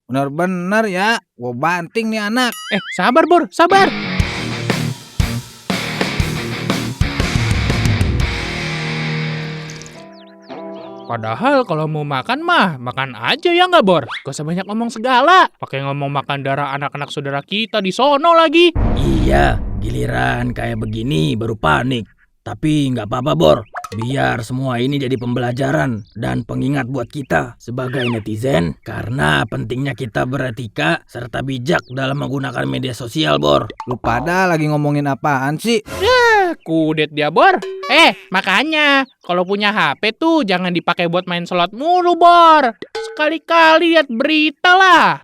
Bener-bener ya, gua banting nih anak. Sabar Bor, sabar. Padahal kalau mau makan mah, makan aja ya nggak Bor? Gak usah banyak ngomong segala. Pakai ngomong makan darah anak-anak saudara kita di sono lagi. Iya, giliran kayak begini baru panik. Tapi nggak apa-apa Bor, biar semua ini jadi pembelajaran dan pengingat buat kita sebagai netizen. Karena pentingnya kita beretika serta bijak dalam menggunakan media sosial Bor. Lu pada lagi ngomongin apaan sih? Kudet dia Bor. Makanya kalau punya HP tuh jangan dipakai buat main slot mulu Bor. Sekali-kali lihat berita lah.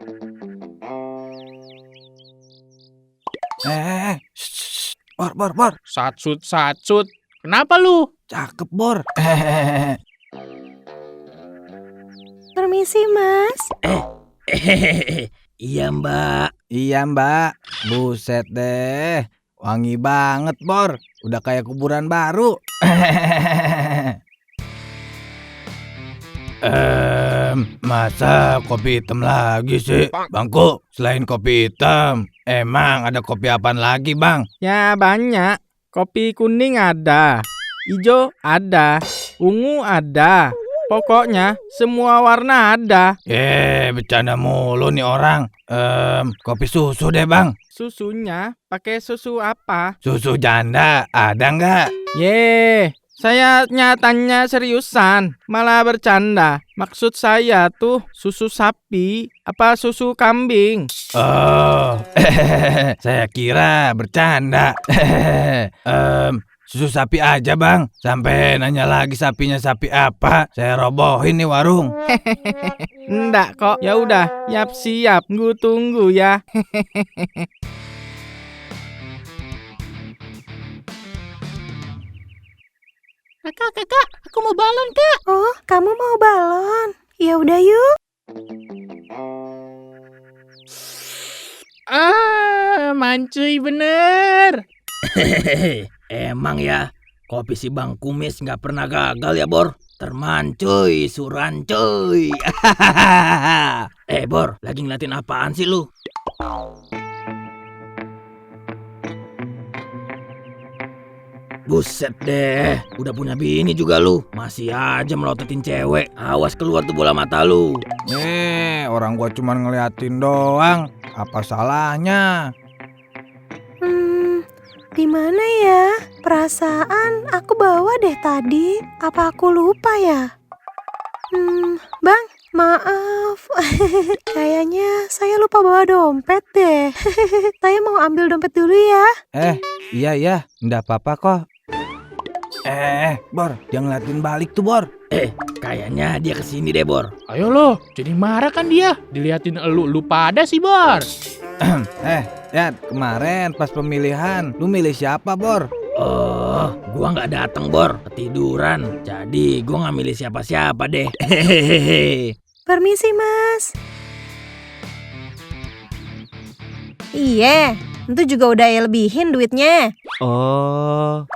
Bor. Satsut. Kenapa lu? Cakep, Bor. Permisi, Mas. Iya Mbak. Iya, Mbak. Buset deh. Wangi banget, Bor. Udah kayak kuburan baru. Masa kopi hitam lagi sih? Bangku, selain kopi hitam, emang ada kopi apaan lagi, Bang? Ya banyak. Kopi kuning ada, hijau ada, ungu ada. Pokoknya semua warna ada. Bercanda mulu nih orang. Kopi susu deh, Bang. Susunya pakai susu apa? Susu janda ada nggak? Saya nyatanya seriusan, malah bercanda. Maksud saya tuh susu sapi apa susu kambing? Oh, saya kira bercanda. Susu sapi aja, Bang. Sampai nanya lagi sapinya sapi apa? Saya robohin nih warung. Enggak kok. Ya udah, siap. Gue tunggu ya. Kakak, aku mau balon, Kak. Oh, kamu mau balon? Ya udah yuk. Mancuy bener. Emang ya, kopi si Bang Kumis nggak pernah gagal ya Bor. Termancuy, surancuy. Bor, lagi ngeliatin apaan sih lu? Buset deh, udah punya bini juga lu. Masih aja melototin cewek. Awas keluar tuh bola mata lu. Orang gua cuma ngeliatin doang. Apa salahnya? Di mana ya? Perasaan aku bawa deh tadi. Apa aku lupa ya? Bang, maaf. Kayaknya saya lupa bawa dompet deh. Saya mau ambil dompet dulu ya. Iya, nggak apa-apa kok. Bor, jangan ngeliatin balik tuh, Bor. Kayaknya dia kesini deh Bor. Ayo lo, jadi marah kan dia. Diliatin lu pada sih Bor. Ya kemarin pas pemilihan, lu milih siapa, Bor? Oh, gua nggak dateng Bor, ketiduran. Jadi gua nggak milih siapa-siapa deh. Permisi, Mas. Iya, itu juga udah lebihin duitnya. Oh,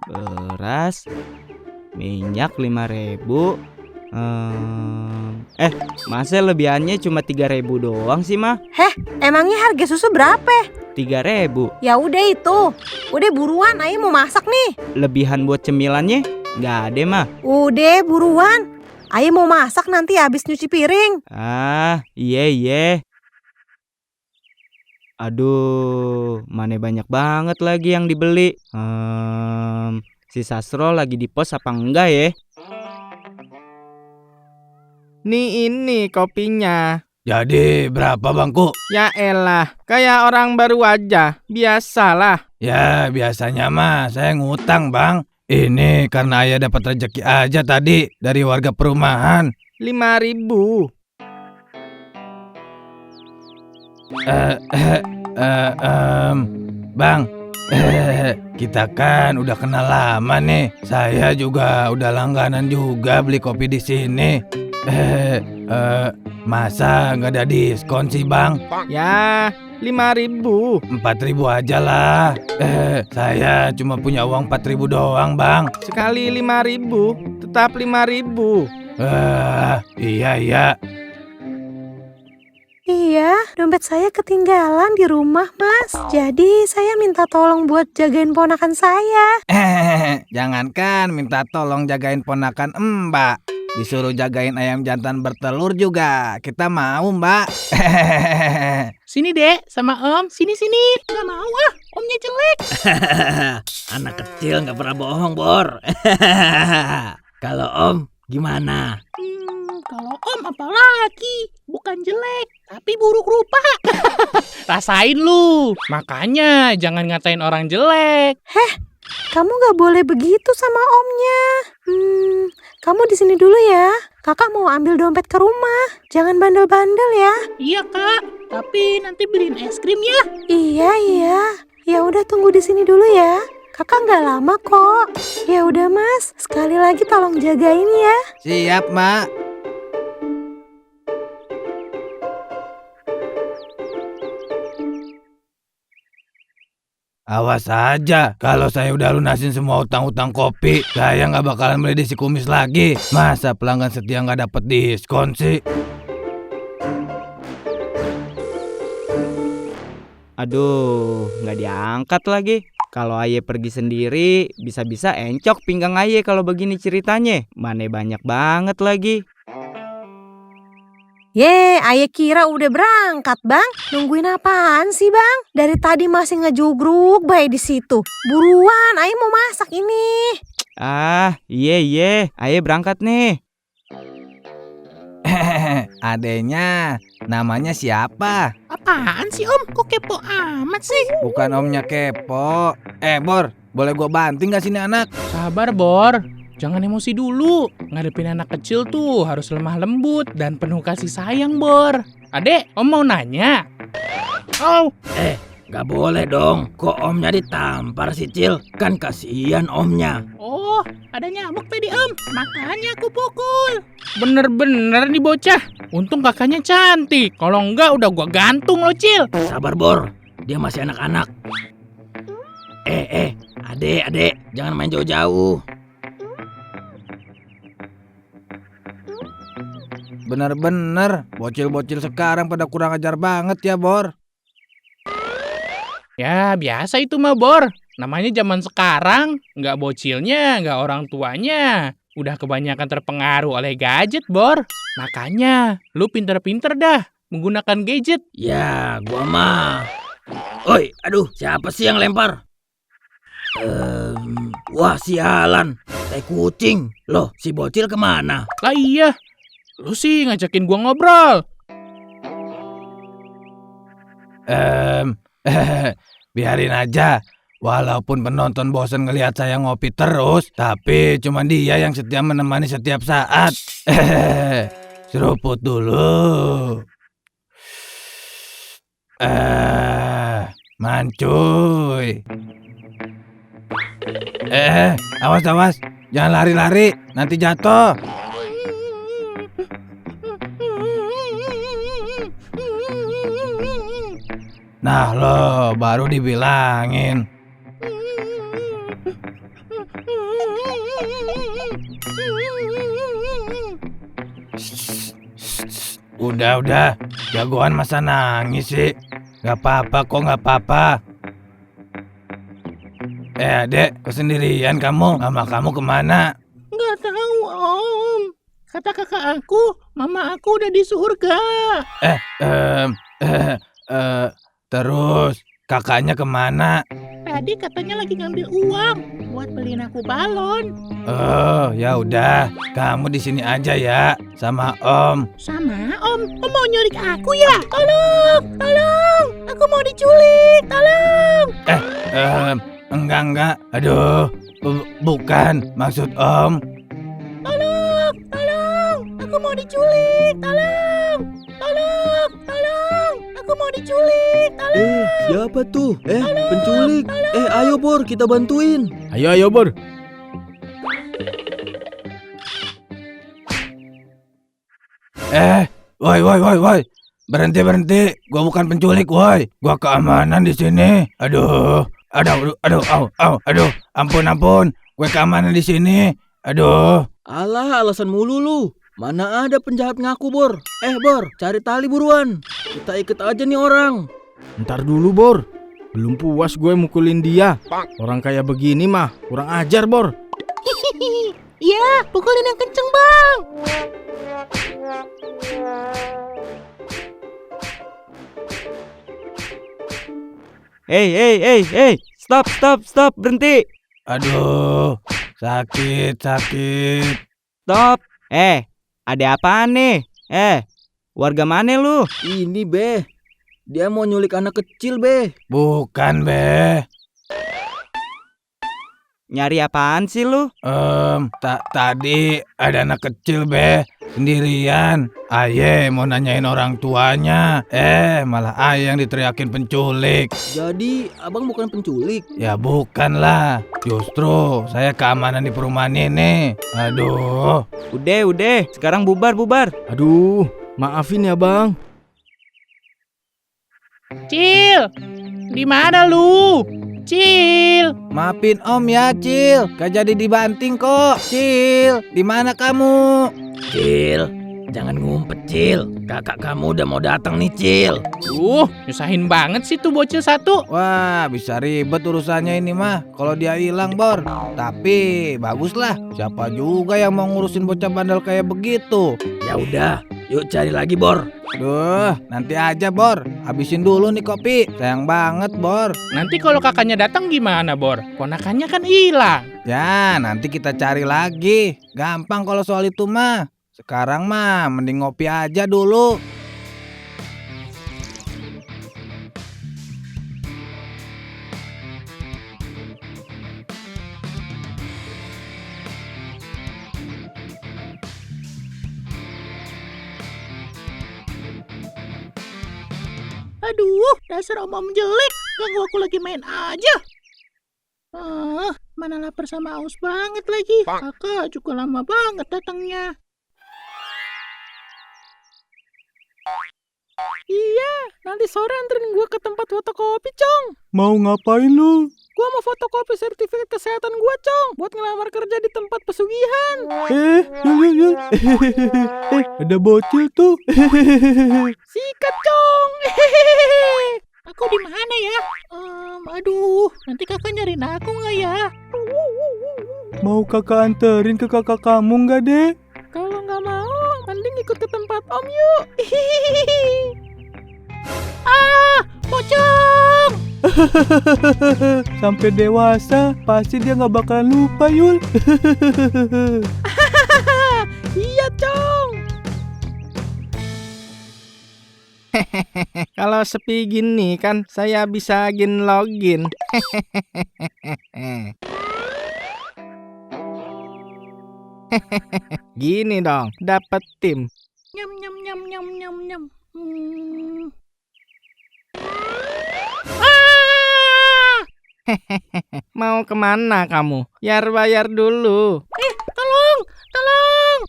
beras, minyak 5.000. Masa lebihannya cuma 3.000 doang sih mah? Emangnya harga susu berapa? 3.000. Ya udah itu. Udah buruan, Ayo mau masak nih. Lebihan buat cemilannya nggak ada mah. Udah buruan. Ayo mau masak nanti habis nyuci piring. Iya. Aduh, mana banyak banget lagi yang dibeli. Si Sastro lagi di pos apa enggak ya? Nih ini kopinya. Jadi berapa, Bangku? Ya elah, kayak orang baru aja. Biasalah. Ya biasanya mah saya ngutang, Bang. Ini karena ayah dapat rezeki aja tadi dari warga perumahan. 5.000. Bang, kita kan udah kenal lama nih. Saya juga udah langganan juga beli kopi di sini. Masa nggak ada diskon sih, Bang? Ya, 5.000. 4.000 aja lah. Saya cuma punya uang 4.000 doang, Bang. Sekali 5.000, tetap 5.000. Iya. Iya, dompet saya ketinggalan di rumah, Mas. Jadi saya minta tolong buat jagain ponakan saya. Jangankan minta tolong jagain ponakan Mbak, disuruh jagain ayam jantan bertelur juga kita mau, Mbak. Sini dek, sama om. Sini. Gak mau ah, omnya jelek. Anak kecil nggak pernah bohong, Bor. Kalau Om gimana? Kalau om apalagi? Bukan jelek, tapi buruk rupa. Rasain lu. Makanya jangan ngatain orang jelek. Kamu gak boleh begitu sama omnya. Kamu di sini dulu ya. Kakak mau ambil dompet ke rumah. Jangan bandel-bandel ya. Iya kak, tapi nanti beliin es krim ya. Iya. Ya udah tunggu di sini dulu ya. Kakak nggak lama kok. Ya udah Mas, sekali lagi tolong jagain ya. Siap, Mak. Awas aja, kalau saya udah lunasin semua utang-utang kopi, saya nggak bakalan beli di si kumis lagi. Masa pelanggan setia nggak dapet diskon sih? Aduh, nggak diangkat lagi. Kalau Aye pergi sendiri, bisa-bisa encok pinggang Aye kalau begini ceritanya. Mana banyak banget lagi. Aye kira udah berangkat, Bang. Nungguin apaan sih, Bang? Dari tadi masih ngejugruk bae di situ. Buruan, Aye mau masak ini. Iya, Aye berangkat nih. Adenya, namanya siapa? Apaan sih om? Kok kepo amat sih? Bukan omnya kepo. Bor, boleh gua banting gak sini anak? Sabar Bor, jangan emosi dulu. Ngadepin anak kecil tuh harus lemah lembut dan penuh kasih sayang Bor. Adek, om mau nanya. Oh, Gak boleh dong. Kok omnya ditampar sih, Cil? Kan kasihan omnya. oh, ada nyamuk tadi om. Makanya aku pukul. Bener-bener nih bocah. Untung kakaknya cantik. Kalau enggak udah gua gantung lo Cil. Sabar, Bor. Dia masih anak-anak. Adek, jangan main jauh-jauh. Bener-bener, bocil-bocil sekarang pada kurang ajar banget ya, Bor. Ya biasa itu mah Bor. Namanya zaman sekarang. Nggak bocilnya, nggak orang tuanya. Udah kebanyakan terpengaruh oleh gadget Bor. Makanya lu pinter-pinter dah menggunakan gadget. Ya, gua mah. Oi, aduh, siapa sih yang lempar? Wah, sialan. Tai kucing. Loh, si bocil kemana? Lah iya, lu sih ngajakin gua ngobrol. Biarin aja. Walaupun penonton bosan ngelihat saya ngopi terus, tapi cuma dia yang setia menemani setiap saat. Seruput dulu. Mancuy. Awas. Jangan lari-lari, nanti jatuh. Nah lo, baru dibilangin. Udah. Jagoan masa nangis sih? Gak apa-apa kok, gak apa-apa. Adek, kesendirian kamu? Mama kamu kemana? Nggak tahu om. Kata kakak aku, mama aku udah di surga. Terus kakaknya kemana? Tadi katanya lagi ngambil uang buat beliin aku balon. Oh, ya udah. Kamu di sini aja ya, sama Om. Sama om mau nyulik aku ya? Tolong, aku mau diculik, tolong. Enggak. Aduh, bukan maksud Om. Tolong, aku mau diculik, tolong, aku mau diculik, tolong. Siapa tuh? Penculik. Ayo Bor, kita bantuin. Ayo Bor. Woi. Berhenti. Gua bukan penculik, woi. Gua keamanan di sini. Aduh. Ampun. Gue keamanan di sini. Aduh. Alah, alasan mulu lu. Mana ada penjahat ngaku, Bor. Bor, cari tali buruan. Kita ikat aja nih orang. Ntar dulu, Bor. Belum puas gue mukulin dia. Orang kayak begini mah kurang ajar, Bor. Ya, pukulin yang kenceng, Bang. Hey, stop, berhenti. Aduh, sakit. Stop. Ada apaan nih? Warga mana lu? Ini, Be. Dia mau nyulik anak kecil, Be. Bukan, Be. Nyari apaan sih lu? Tadi ada anak kecil, Be. Sendirian. Aye mau nanyain orang tuanya. Malah Aye yang diteriakin penculik. Jadi, abang bukan penculik. Ya bukan lah. Justru saya keamanan di perumahan ini. Aduh. Udah. Sekarang bubar. Aduh, maafin ya, Bang. Cil, di mana lu? Cil. Maafin Om ya, Cil. Gak jadi dibanting kok. Cil, di mana kamu? Cil, jangan ngumpet, Cil. Kakak kamu udah mau datang nih, Cil. Nyusahin banget sih tuh bocil satu. Wah, bisa ribet urusannya ini mah kalau dia hilang, Bor. Tapi baguslah. Siapa juga yang mau ngurusin bocah bandel kayak begitu? Ya udah, yuk cari lagi, Bor. Duh, nanti aja, Bor. Habisin dulu nih kopi. Sayang banget, Bor. Nanti kalau kakaknya datang gimana, Bor? Ponakannya kan hilang. Ya, nanti kita cari lagi. Gampang kalau soal itu mah. Sekarang mah mending ngopi aja dulu. Aduh, dasar om jelek. Ganggu aku lagi main aja. Mana lapar sama haus banget lagi. Kakak juga lama banget datangnya. Iya, nanti sore anterin gue ke tempat fotokopi, Cong. Mau ngapain lu? Gue mau fotokopi sertifikat kesehatan gue, Cong. Buat ngelamar kerja di tempat pesugihan. Yul. Ada bocil tuh. Sikat, Cong. Aku di mana ya? Aduh, nanti kakak nyariin aku nggak ya? Mau kakak anterin ke kakak kamu nggak, Dek? Kalau nggak mau, mending ikut ke tempat Om yuk. Pocong! Sampai dewasa pasti dia nggak bakalan lupa, Yul. Iya, Cong. Kalau sepi gini kan saya bisa login. Gini dong, dapat tim. Nyam nyam nyam nyam nyam nyam. Mau kemana kamu? Bayar dulu. Tolong, tolong.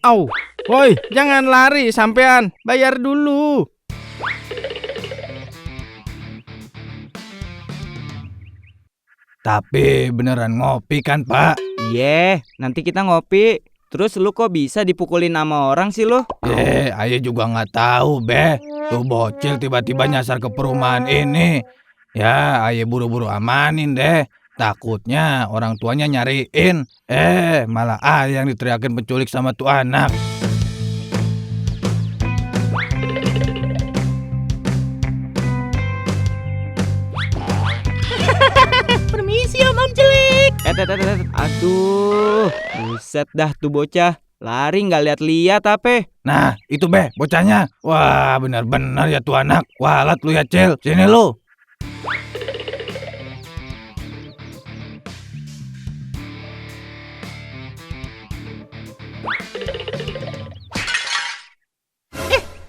Au. Woi, jangan lari sampean. Bayar dulu. Tapi beneran ngopi kan, Pak? Iya, nanti kita ngopi. Terus lu kok bisa dipukulin sama orang sih lu? Ayo juga nggak tahu, Be. Tuh bocil tiba-tiba nyasar ke perumahan ini. Ya, ayo buru-buru amanin deh. Takutnya orang tuanya nyariin. Malah ayah yang diteriakin penculik sama tuh anak. Permisi Om Jelek. Aduh, buset dah tuh bocah. Lari nggak lihat-lihat apa? Nah, itu Be, bocahnya. Wah, benar-benar ya tuh anak. Walat lu ya, Cil. Sini lu.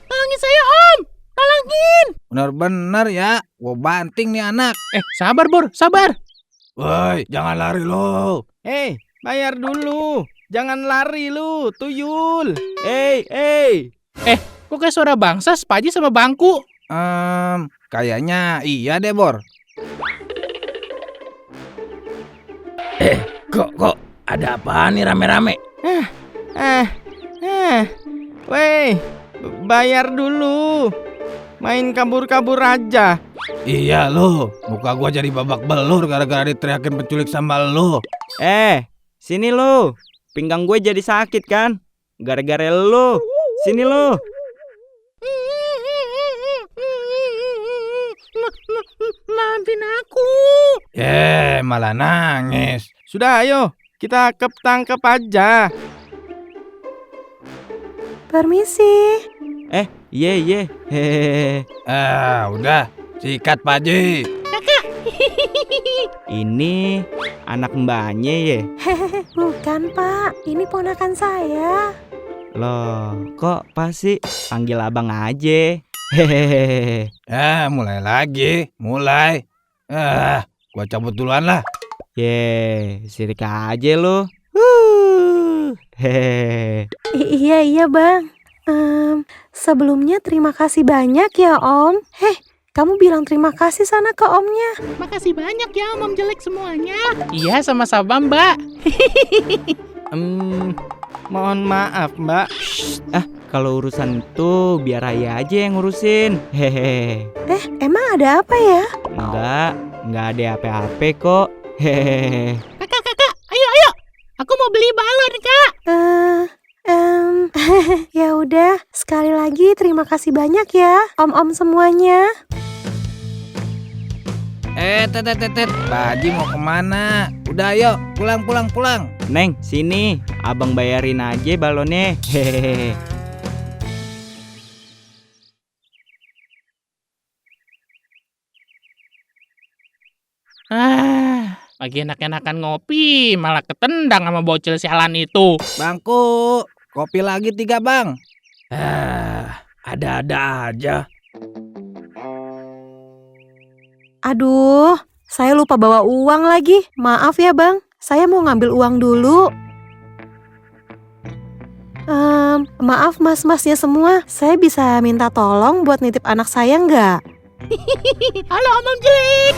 Tolongin saya, Om. Tolongin. Benar-benar ya. Gua banting nih anak. Sabar, Bor, sabar. Woi, jangan lari lu. Bayar dulu. Jangan lari lu, tuyul. Kok kayak suara bangsa sepaji sama bangku? Kayaknya iya deh, Bor. Kok Ada apaan nih rame-rame? Weh, bayar dulu. Main kabur-kabur aja. Iya lo, muka gua jadi babak belur gara-gara diteriakin penculik sama lo. Sini lo. Pinggang gue jadi sakit kan? Gara-gara lo. Sini lo. Maafin aku. Malah nangis. Sudah ayo, kita ketangkep aja. Permisi. Ye. Hehehe. Udah, sikat Pak Haji. Ini anak mbaknya ye. Hehehe, bukan Pak. Ini ponakan saya. Loh, kok pasti panggil abang aja. Hehehe. Mulai lagi. Gua cabut duluan lah. Ye, sirik aja lo. Hehehe. Iya Bang. Sebelumnya terima kasih banyak ya Om. Kamu bilang terima kasih sana ke Omnya. Makasih banyak ya Om jelek semuanya. Iya, sama-sama Mbak. Mohon maaf Mbak. Kalau urusan itu biar Ayah aja yang ngurusin. Hehehe. Emang ada apa ya? Enggak ada apa-apa kok. Hehehe. Kakak, ayo. Aku mau beli balon, Kak. Ya udah, sekali lagi terima kasih banyak ya, om-om semuanya. Tet. Pak Haji mau kemana? Udah ayo, pulang. Neng, sini. Abang bayarin aja balonnya. Hehehe. Lagi enak-enakan ngopi, malah ketendang sama bocil sialan itu. Bangku, kopi lagi 3 bang. Ada-ada aja. Aduh, saya lupa bawa uang lagi. Maaf ya Bang, saya mau ngambil uang dulu. Maaf mas-masnya semua, saya bisa minta tolong buat nitip anak saya nggak? Halo Om Jelek.